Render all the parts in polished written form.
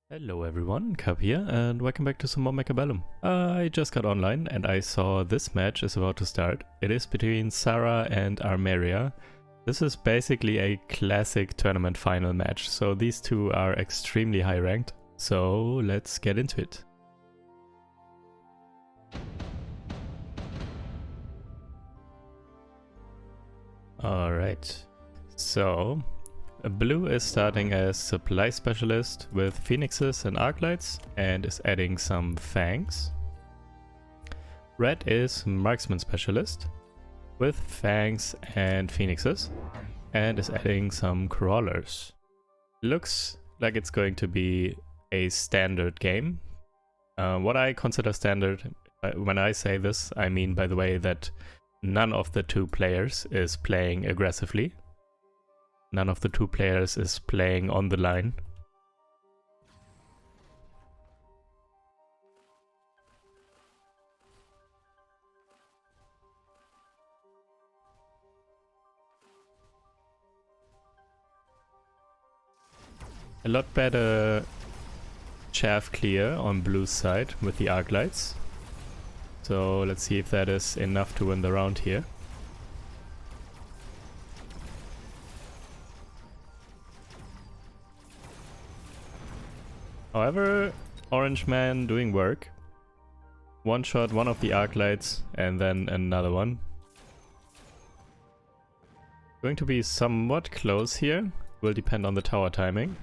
Hello everyone, Cup here, and welcome back to some more Mechabellum. I just got online and I saw this match is about to start. It is between Sarah and Armeria. This is basically a classic tournament final match, so these two are extremely high ranked. So let's get into it. Alright, so Blue is starting as Supply Specialist with Phoenixes and Arclights and is adding some Fangs. Red is Marksman Specialist with Fangs and Phoenixes and is adding some Crawlers. Looks like it's going to be a standard game. What I consider standard, when I say this, I mean by the way that none of the two players is playing aggressively. None of the two players is playing on the line. A lot better chaff clear on Blue's side with the arc lights. So let's see if that is enough to win the round here. However, Orange Man doing work. One shot one of the arc lights and then another one. Going to be somewhat close here. Will depend on the tower timing.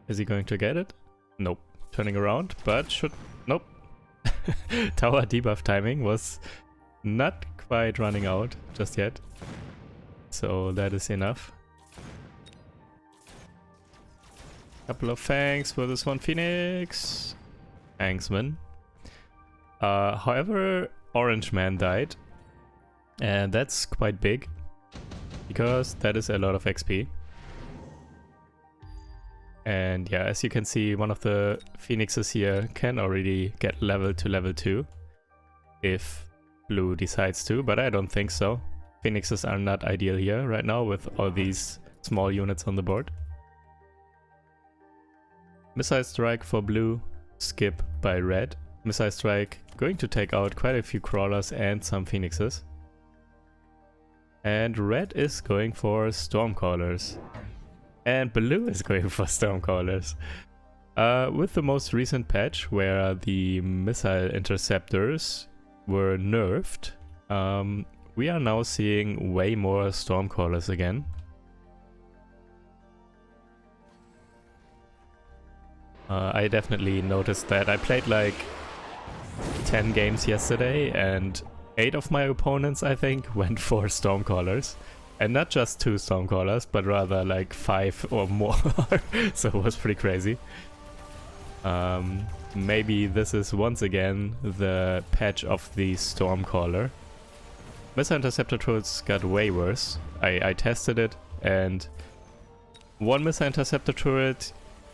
Is he going to get it? Nope. Turning around, but should... Nope. Tower debuff timing was not quite running out just yet. So that is enough. Couple of Fangs for this one Phoenix. Fangsman. However, Orange Man died. And that's quite big. Because that is a lot of XP. And yeah, as you can see, one of the Phoenixes here can already get level to level 2. If Blue decides to, but I don't think so. Phoenixes are not ideal here right now with all these small units on the board. Missile Strike for Blue, skip by Red. Missile Strike going to take out quite a few Crawlers and some Phoenixes. And Red is going for Stormcallers. And Blue is going for Stormcallers. With the most recent patch where the missile interceptors were nerfed, we are now seeing way more Stormcallers again. I definitely noticed that. I played like 10 games yesterday and 8 of my opponents, I think, went for Stormcallers. And not just 2 Stormcallers, but rather like 5 or more. So it was pretty crazy. Maybe this is once again the patch of the Stormcaller. Missile Interceptor turrets got way worse. I tested it, and one Missile Interceptor turret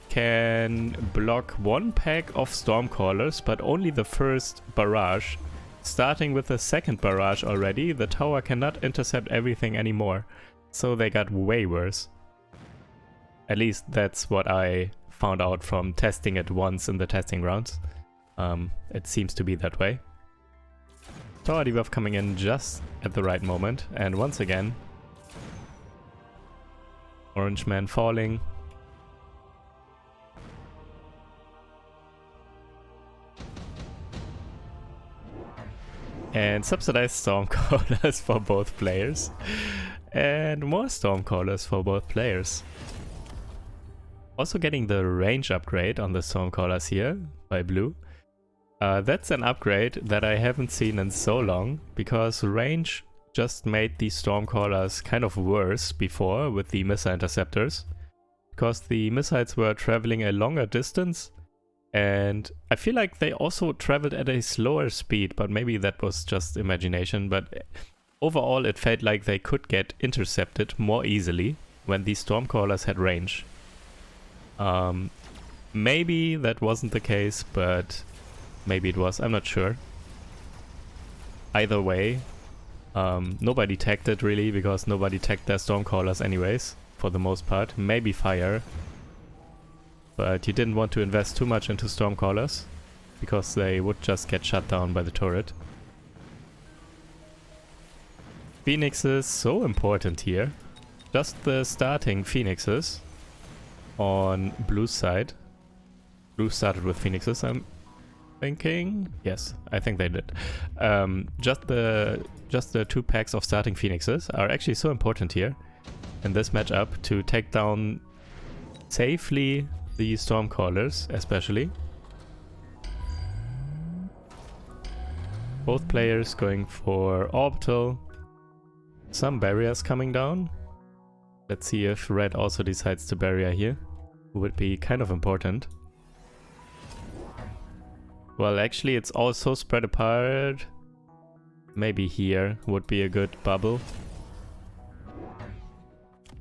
can block one pack of Stormcallers, but only the first barrage. Starting with the second barrage already, the tower cannot intercept everything anymore. So they got way worse. At least that's what I found out from testing it once in the testing rounds. It seems to be that way. Tower debuff coming in just at the right moment, and once again, Orange Man falling. And subsidized Stormcallers for both players. And more Stormcallers for both players. Also getting the range upgrade on the Stormcallers here by Blue. That's an upgrade that I haven't seen in so long, because range just made the Stormcallers kind of worse before with the missile interceptors. Because the missiles were traveling a longer distance. And I feel like they also traveled at a slower speed, but maybe that was just imagination. But overall, it felt like they could get intercepted more easily when these Stormcallers had range. Maybe that wasn't the case, but maybe it was. I'm not sure. Either way, nobody tagged it really, because nobody tagged their Stormcallers anyways, for the most part. Maybe Fire. but you didn't want to invest too much into Stormcallers, because they would just get shut down by the turret. Phoenixes, so important here. Just the starting Phoenixes on Blue's side. Blue started with Phoenixes, I'm thinking. Yes, I think they did. Just the 2 packs of starting Phoenixes are actually so important here in this matchup to take down safely the Stormcallers, especially. Both players going for Orbital. Some barriers coming down. Let's see if red also decides to barrier here. Would be kind of important. Well, actually it's all so spread apart. Maybe here would be a good bubble.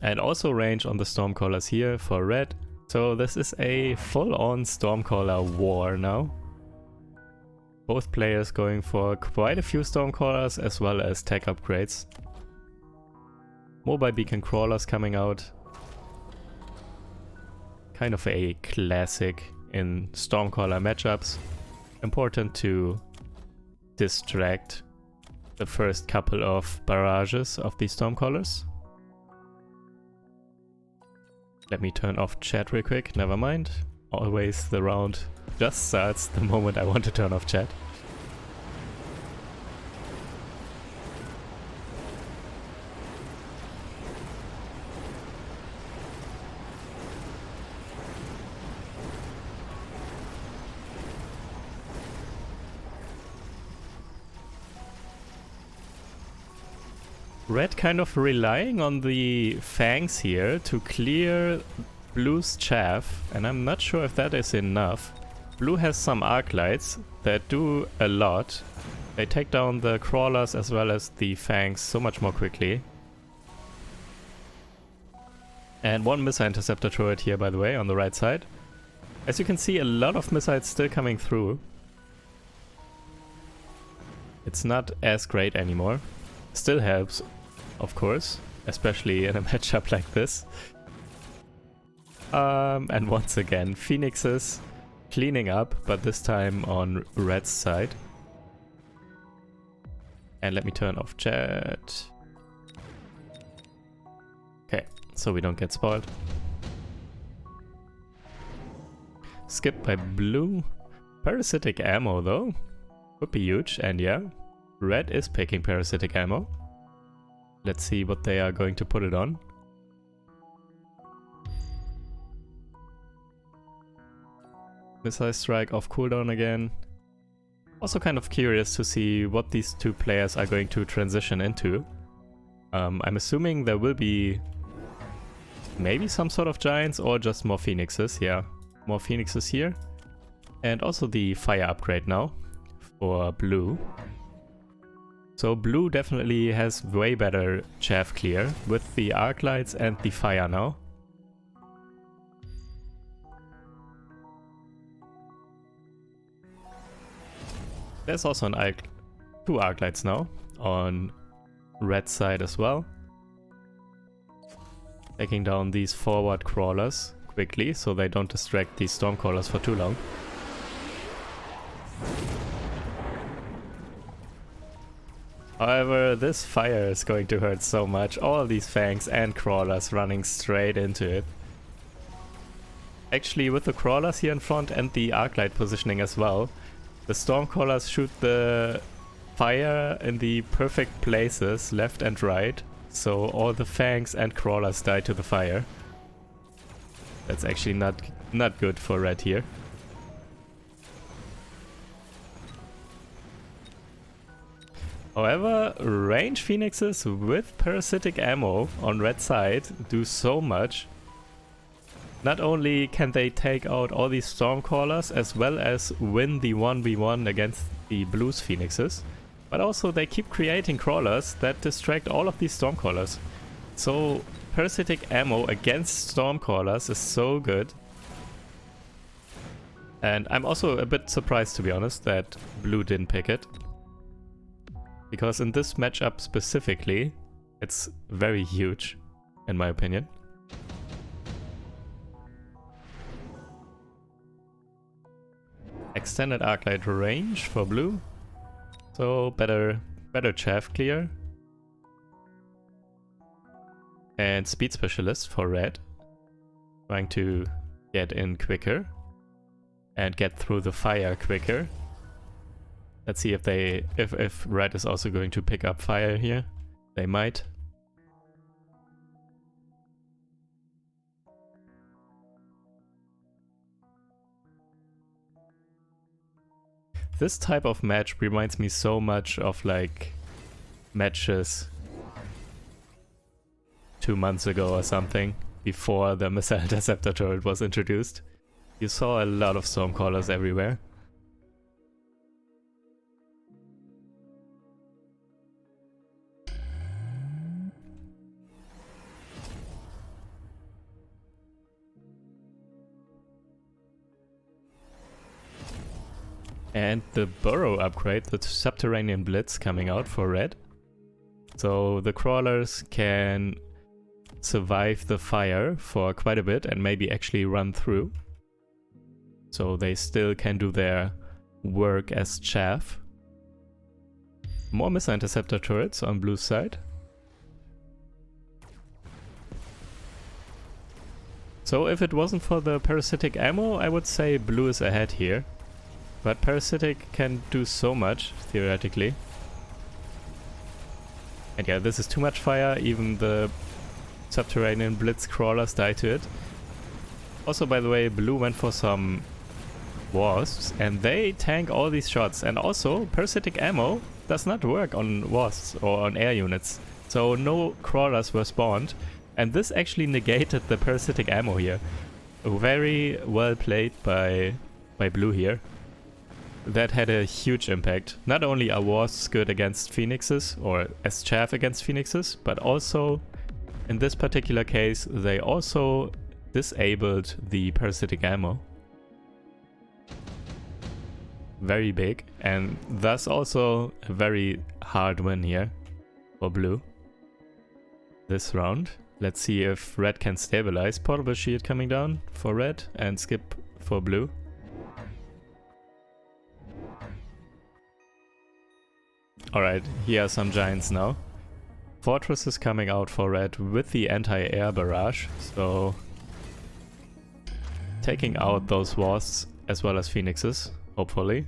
And also range on the Stormcallers here for red. So this is a full-on Stormcaller war now. Both players going for quite a few Stormcallers as well as tech upgrades. Mobile beacon crawlers coming out. Kind of a classic in Stormcaller matchups. Important to distract the first couple of barrages of the Stormcallers. Let me turn off chat real quick, never mind. Always the round just starts the moment I want to turn off chat. Red kind of relying on the fangs here to clear Blue's chaff, and I'm not sure if that is enough. Blue has some arc lights that do a lot. They take down the crawlers as well as the fangs so much more quickly. And one missile interceptor turret here, by the way, on the right side. As you can see, a lot of missiles still coming through. It's not as great anymore. Still helps, of course, especially in a matchup like this. And once again, Phoenixes cleaning up, but this time on red's side. And let me turn off chat. Okay, so we don't get spoiled. Skipped by blue. Parasitic ammo though. Would be huge, and yeah. Red is picking parasitic ammo. Let's see what they are going to put it on. Missile strike off cooldown again. Also kind of curious to see what these two players are going to transition into. I'm assuming there will be maybe some sort of giants or just more phoenixes. Yeah, more phoenixes here. And also the fire upgrade now for blue. So blue definitely has way better chaff clear with the arc lights and the fire now. There's also two arc lights now on red side as well. Taking down these forward crawlers quickly so they don't distract these stormcallers for too long. However, this fire is going to hurt so much. All these fangs and crawlers running straight into it. Actually, with the crawlers here in front and the arclight positioning as well, the stormcallers shoot the fire in the perfect places, left and right, so all the fangs and crawlers die to the fire. That's actually not good for red here. However, range phoenixes with parasitic ammo on red side do so much. Not only can they take out all these stormcallers as well as win the 1v1 against the blues phoenixes, but also they keep creating crawlers that distract all of these stormcallers. So parasitic ammo against stormcallers is so good. And I'm also a bit surprised, to be honest, that blue didn't pick it. Because in this matchup specifically, it's very huge, in my opinion. Extended Arclight range for blue. So better chaff clear. And speed specialist for red. Trying to get in quicker. And get through the fire quicker. Let's see if red is also going to pick up fire here. They might. This type of match reminds me so much of like matches 2 months ago or something, before the Missile Interceptor turret was introduced. You saw a lot of Stormcallers everywhere. And the burrow upgrade, the Subterranean Blitz coming out for red. So the crawlers can survive the fire for quite a bit and maybe actually run through. So they still can do their work as chaff. More Missile Interceptor turrets on blue side. So if it wasn't for the parasitic ammo, I would say blue is ahead here. But parasitic can do so much, theoretically. And yeah, this is too much fire, even the Subterranean Blitz crawlers die to it. Also, by the way, blue went for some wasps, and they tank all these shots. And also, parasitic ammo does not work on wasps or on air units. So no crawlers were spawned, and this actually negated the parasitic ammo here. Very well played by blue here. That had a huge impact. Not only are wasps good against phoenixes, or as chaff against phoenixes, but also, in this particular case, they also disabled the parasitic ammo. Very big, and thus also a very hard win here for blue this round. Let's see if red can stabilize. Portable shield coming down for red and skip for blue. Alright, here are some giants now. Fortress is coming out for red with the anti-air barrage, so taking out those wasps as well as phoenixes, hopefully.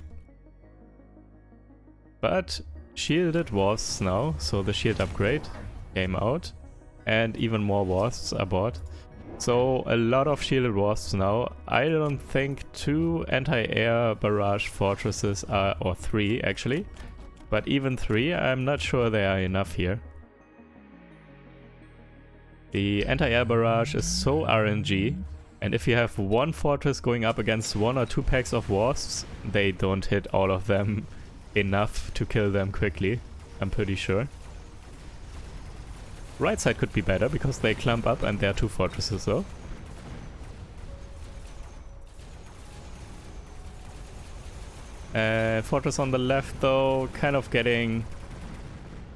But shielded wasps now, so the shield upgrade came out, and even more wasps are bought. So a lot of shielded wasps now. I don't think 2 anti-air barrage fortresses are, or 3 actually. But even 3, I'm not sure they are enough here. The anti-air barrage is so RNG, and if you have one fortress going up against 1 or 2 packs of wasps, they don't hit all of them enough to kill them quickly, I'm pretty sure. Right side could be better, because they clump up and there are 2 fortresses though. Fortress on the left though, kind of getting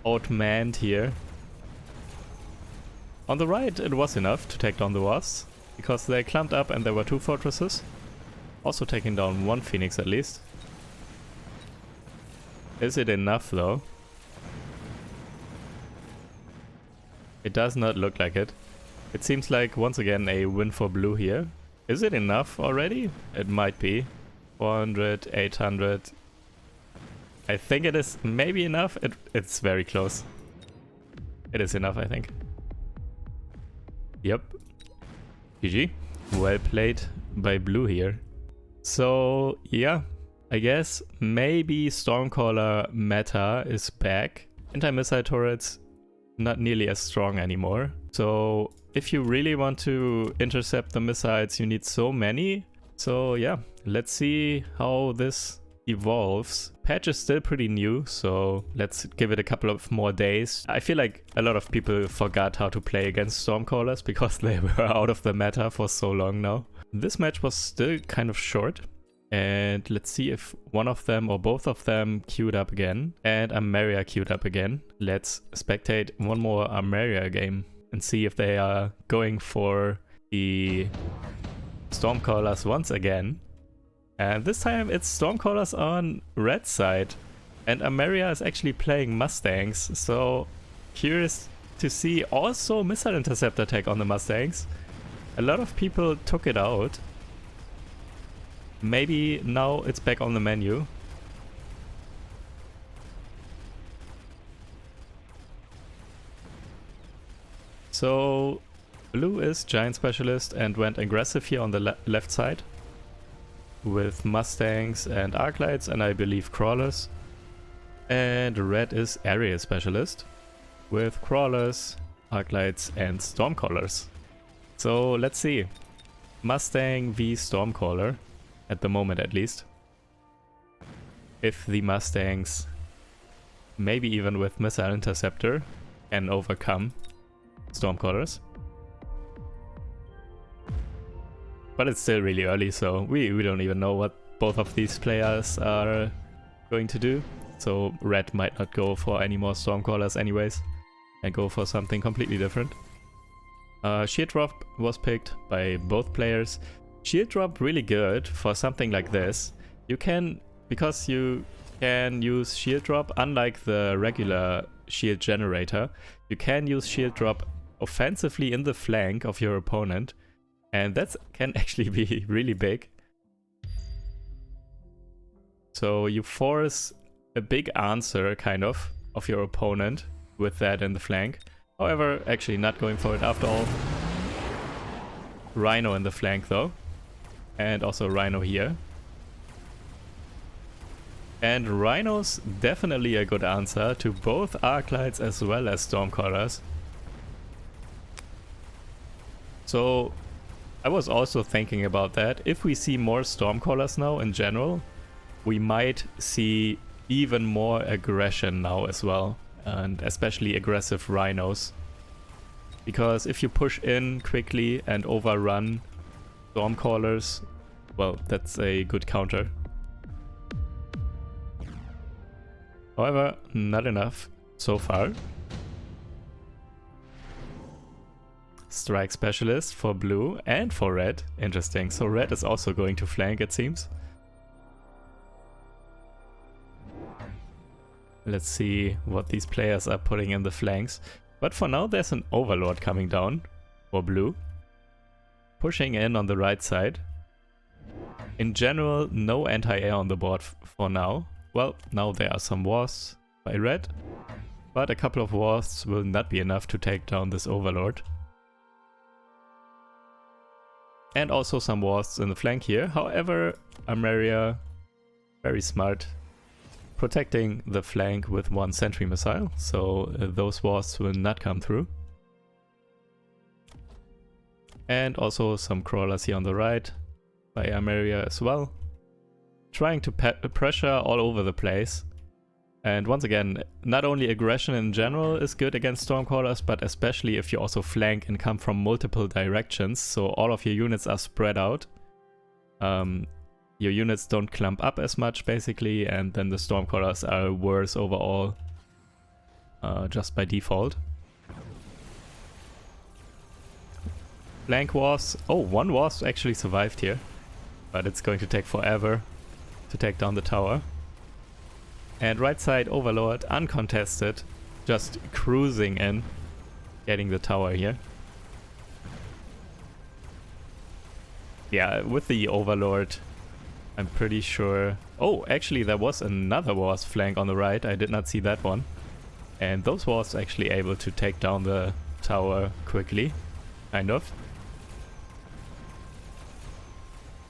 outmanned here. On the right it was enough to take down the wasps, because they clumped up and there were 2 fortresses. Also taking down 1 phoenix at least. Is it enough though? It does not look like it. It seems like once again a win for blue here. Is it enough already? It might be. 400, 800. I think it is maybe enough. It's very close. It is enough, I think. Yep. GG. Well played by blue here. So yeah, I guess maybe Stormcaller meta is back. Anti-missile turrets not nearly as strong anymore. So if you really want to intercept the missiles, you need so many. So yeah, let's see how this evolves. Patch is still pretty new, so let's give it a couple of more days. I feel like a lot of people forgot how to play against Stormcallers because they were out of the meta for so long now. This match was still kind of short, and let's see if one of them or both of them queued up again and Armeria queued up again. Let's spectate one more Armeria game and see if they are going for the Stormcallers once again. And this time it's Stormcallers on red side. And Ameria is actually playing Mustangs, so curious to see also Missile Interceptor tech on the Mustangs. A lot of people took it out. Maybe now it's back on the menu. So blue is Giant Specialist and went aggressive here on the left side with Mustangs and Arclights and I believe Crawlers. And red is Area Specialist with Crawlers, Arclights and Stormcallers. So let's see. Mustang v Stormcaller, at the moment at least. If the Mustangs, maybe even with Missile Interceptor, can overcome Stormcallers. But it's still really early, so we don't even know what both of these players are going to do. So red might not go for any more Stormcallers anyways, and go for something completely different. Shield Drop was picked by both players. Shield Drop really good for something like this. You can, because you can use Shield Drop, unlike the regular Shield Generator, you can use Shield Drop offensively in the flank of your opponent, and that can actually be really big. So you force a big answer, kind of your opponent with that in the flank. However, actually not going for it after all. Rhino in the flank though. And also Rhino here. And Rhino's definitely a good answer to both Arclights as well as Stormcallers. So I was also thinking about that. If we see more Stormcallers now in general, we might see even more aggression now as well, and especially aggressive Rhinos. Because if you push in quickly and overrun Stormcallers, well, that's a good counter. However, not enough so far. Strike Specialist for blue and for red. Interesting. So red is also going to flank, it seems. Let's see what these players are putting in the flanks. But for now there's an Overlord coming down for blue. Pushing in on the right side. In general, no anti-air on the board for now. Well, now there are some Wasps by red. But a couple of Wasps will not be enough to take down this Overlord. And also some Wasps in the flank here. However, Ameria, very smart, protecting the flank with one sentry missile, so those Wasps will not come through. And also some Crawlers here on the right by Ameria as well. Trying to pressure all over the place. And once again, not only aggression in general is good against Stormcallers, but especially if you also flank and come from multiple directions, so all of your units are spread out. Your units don't clump up as much basically, and then the Stormcallers are worse overall, just by default. Flank Wasps. Oh, one Wasp actually survived here, but it's going to take forever to take down the tower. And right side Overlord, uncontested, just cruising in, getting the tower here. Yeah, with the Overlord, I'm pretty sure... Oh, actually there was another Wasp flank on the right, I did not see that one. And those Wasps actually able to take down the tower quickly, kind of.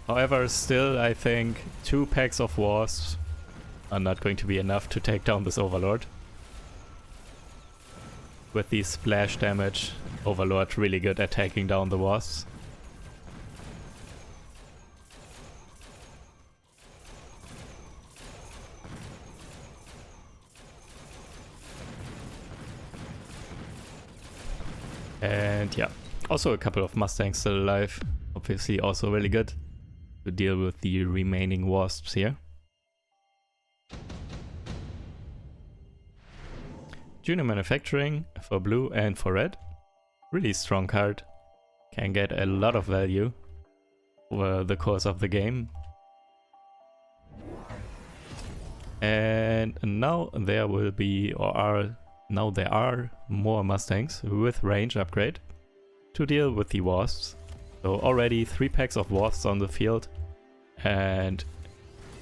However, still I think 2 packs of Wasps are not going to be enough to take down this Overlord. With the splash damage, Overlord really good at taking down the Wasps. And yeah, also a couple of Mustangs still alive. Obviously also really good to deal with the remaining Wasps here. Junior Manufacturing for blue and for red. Really strong card. Can get a lot of value over the course of the game. And now there will be, now there are more Mustangs with range upgrade to deal with the wasps. So already 3 packs of wasps on the field, and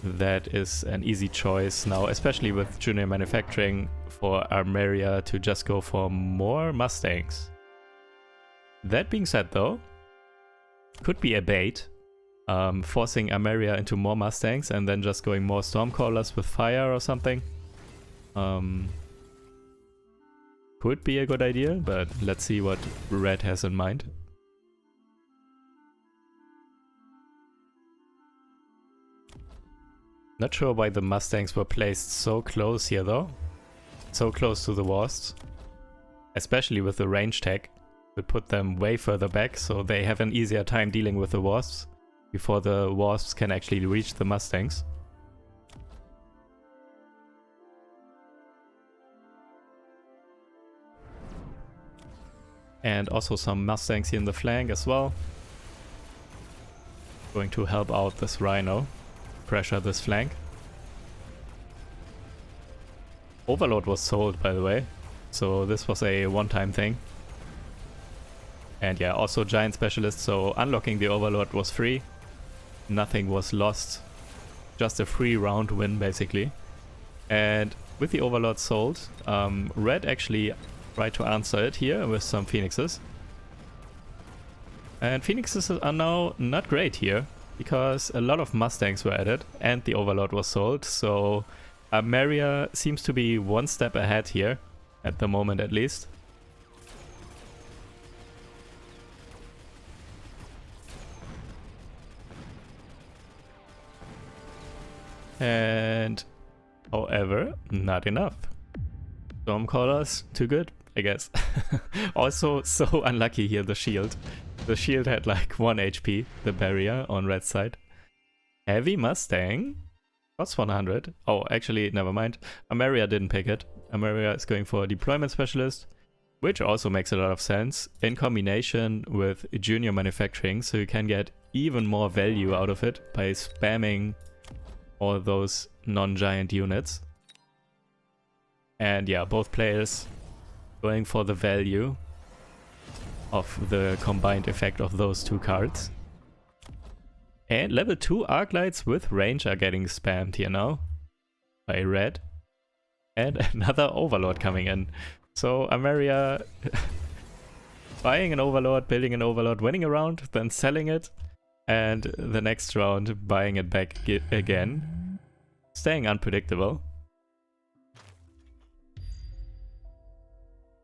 that is an easy choice now, especially with junior manufacturing, for Armeria to just go for more Mustangs. That being said though, could be a bait, forcing Armeria into more Mustangs and then just going more Stormcallers with fire or something. Could be a good idea, but let's see what Red has in mind. Not sure why the Mustangs were placed so close here though. So close to the wasps. Especially with the range tech. Would put them way further back so they have an easier time dealing with the wasps before the wasps can actually reach the Mustangs. And also some Mustangs here in the flank as well. Going to help out this Rhino. Pressure this flank. Overload was sold, by the way, so this was a one-time thing. And yeah, also Giant Specialist, so unlocking the Overlord was free. Nothing was lost. Just a free round win, basically. And with the Overlord sold, Red actually tried to answer it here with some Phoenixes. And Phoenixes are now not great here, because a lot of Mustangs were added and the Overlord was sold, so Armeria seems to be one step ahead here, at the moment at least. And however, not enough. Stormcallers, too good, I guess. Also so unlucky here, the shield. The shield had like 1 HP, the barrier on red side. Heavy Mustang. Costs 100. Oh, actually, never mind. Armeria didn't pick it. Armeria is going for a deployment specialist, which also makes a lot of sense in combination with junior manufacturing, so you can get even more value out of it by spamming all those non-giant units. And yeah, both players going for the value of the combined effect of those two cards. And level 2 Arclights with range are getting spammed here now by Red. And another Overlord coming in. So Armeria buying an Overlord, building an Overlord, winning a round, then selling it, and the next round buying it back again. Staying unpredictable.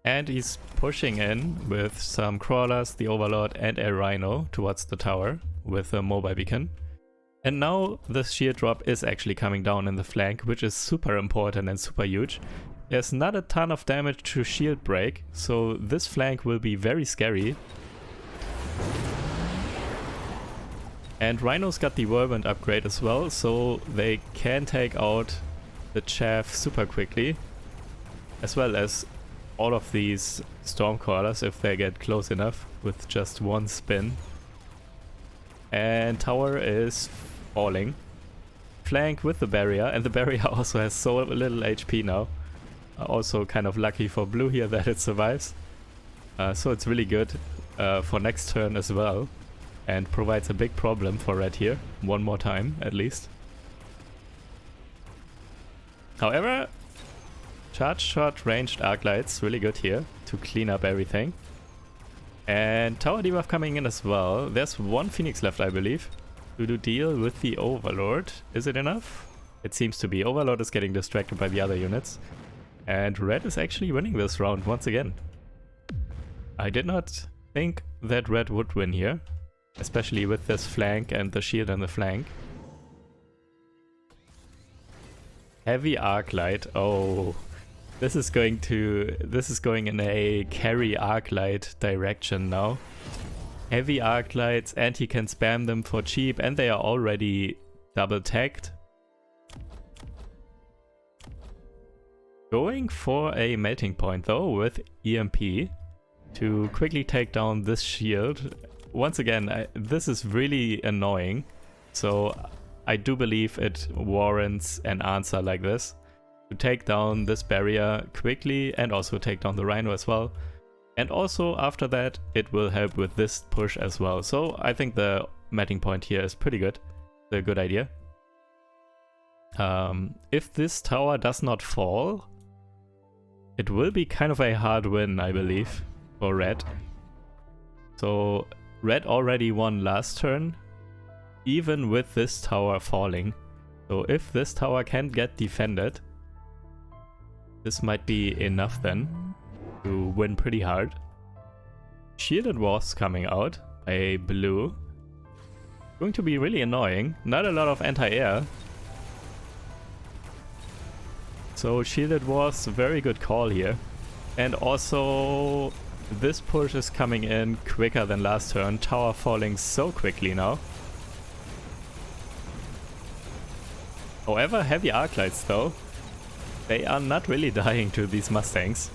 And he's pushing in with some crawlers, the Overlord, and a Rhino towards the tower with a mobile beacon. And now the shield drop is actually coming down in the flank, which is super important and super huge. There's not a ton of damage to shield break, so this flank will be very scary. And Rhino's got the Whirlwind upgrade as well, so they can take out the chaff super quickly, as well as all of these Stormcallers if they get close enough with just one spin. And tower is falling. Flank with the barrier, and the barrier also has so little HP now. Also kind of lucky for blue here that it survives. So it's really good for next turn as well. And provides a big problem for red here. One more time at least. However, charge shot ranged Arclights, really good here to clean up everything. And tower debuff coming in as well. There's one Phoenix left, I believe, to deal with the Overlord. Is it enough? It seems to be. Overlord is getting distracted by the other units. And red is actually winning this round once again. I did not think that red would win here, especially with this flank and the shield on the flank. Heavy Arclight. Oh, this is going in a carry Arclight direction now. Heavy Arclights, and he can spam them for cheap, and they are already double tagged. Going for a melting point though with EMP to quickly take down this shield. Once again, this is really annoying. So I do believe it warrants an answer like this. To take down this barrier quickly and also take down the Rhino as well. And also after that it will help with this push as well. So I think the matting point here is pretty good. It's a good idea. If this tower does not fall, it will be kind of a hard win, I believe, for red. So red already won last turn, even with this tower falling. So if this tower can get defended, this might be enough then to win pretty hard. Shielded Walls coming out by blue. Going to be really annoying. Not a lot of anti-air. So Shielded Walls, very good call here. And also this push is coming in quicker than last turn. Tower falling so quickly now. However, heavy Arclights though, they are not really dying to these Mustangs.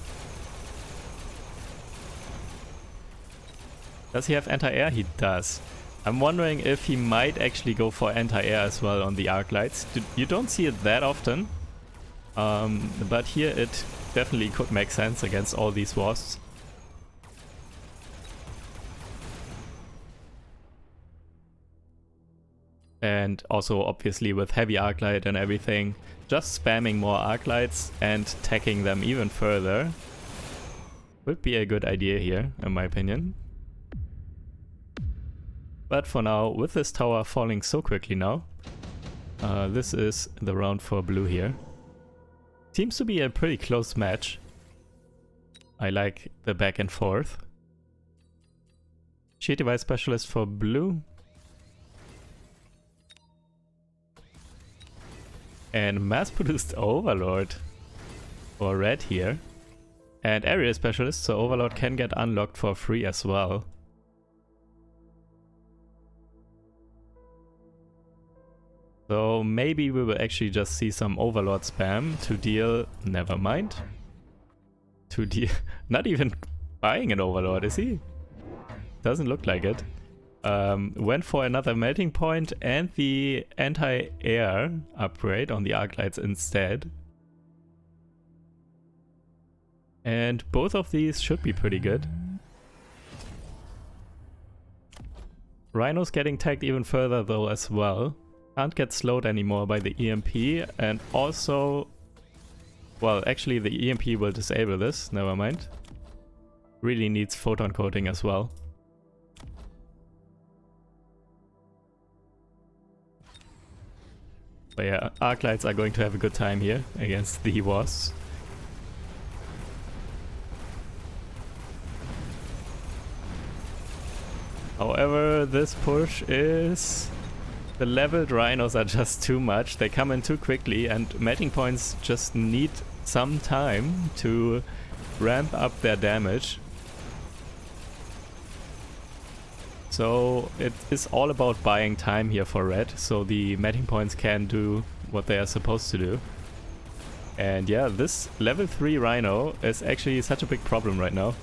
Does he have anti-air? He does. I'm wondering if he might actually go for anti-air as well on the Arclights. You don't see it that often. But here it definitely could make sense against all these wasps. And also obviously with heavy Arclight and everything, just spamming more Arclights and tacking them even further would be a good idea here, in my opinion. But for now, with this tower falling so quickly now, this is the round for blue here. Seems to be a pretty close match. I like the back and forth. Sheet Device Specialist for blue. And Mass-Produced Overlord for red here. And Area Specialist, so Overlord can get unlocked for free as well. So maybe we will actually just see some Overlord spam to deal... Never mind. To deal... Not even buying an Overlord, is he? Doesn't look like it. Went for another melting point and the anti-air upgrade on the Arclights instead. And both of these should be pretty good. Rhino's getting tagged even further though as well. Can't get slowed anymore by the EMP, and also... Well, actually the EMP will disable this, never mind. Really needs photon coating as well. But yeah, Arclights are going to have a good time here against the wasps. However, this push is... The leveled Rhinos are just too much. They come in too quickly and melting points just need some time to ramp up their damage. So it is all about buying time here for red, so the melting points can do what they are supposed to do. And yeah, this level 3 Rhino is actually such a big problem right now.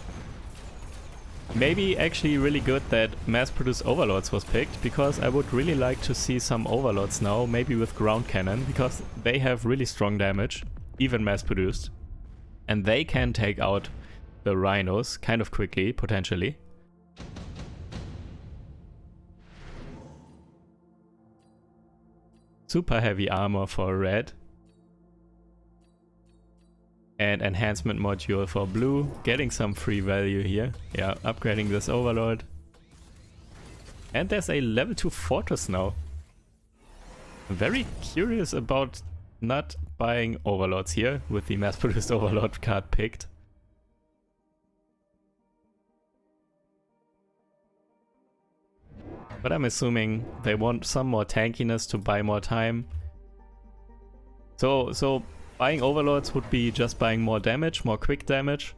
Maybe actually really good that mass-produced Overlords was picked, because I would really like to see some Overlords now, maybe with ground cannon, because they have really strong damage, even mass-produced. And they can take out the Rhinos kind of quickly, potentially. Super heavy armor for red. And enhancement module for blue, getting some free value here. Yeah, upgrading this Overlord. And there's a level 2 Fortress now. I'm very curious about not buying Overlords here with the mass-produced Overlord card picked. But I'm assuming they want some more tankiness to buy more time. So buying Overlords would be just buying more damage, more quick damage.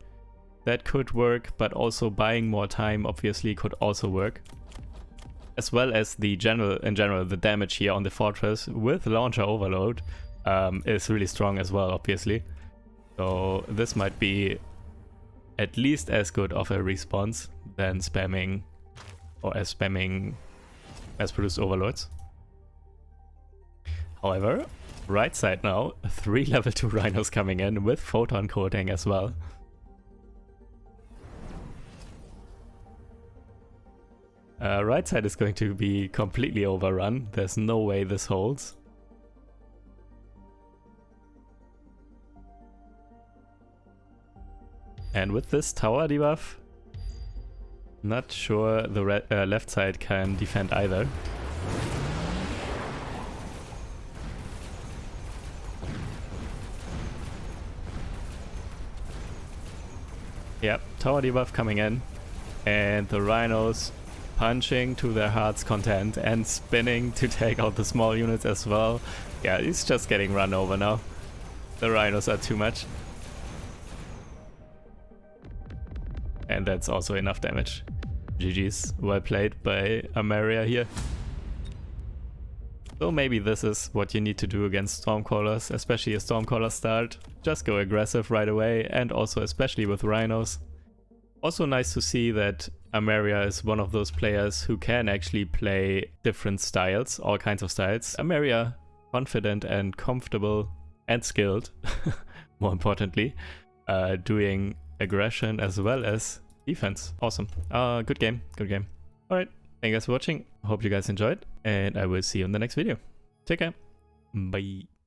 That could work, but also buying more time obviously could also work. As well as in general, the damage here on the Fortress with Launcher Overload is really strong as well, obviously. So this might be at least as good of a response than spamming mass-produced Overlords. However, right side now, 3 level 2 Rhinos coming in with photon coating as well. Right side is going to be completely overrun. There's no way this holds. And with this tower debuff, not sure the left side can defend either. Yep, tower debuff coming in, and the Rhinos punching to their heart's content and spinning to take out the small units as well. Yeah, he's just getting run over now. The Rhinos are too much. And that's also enough damage. GG's, well played by Ameria here. So maybe this is what you need to do against Stormcallers, especially a Stormcaller start. Just go aggressive right away, and also especially with Rhinos. Also nice to see that Ameria is one of those players who can actually play different styles, all kinds of styles. Ameria, confident and comfortable and skilled, more importantly, doing aggression as well as defense. Awesome. Good game, good game. Alright, thank you guys for watching. Hope you guys enjoyed, and I will see you in the next video. Take care. Bye.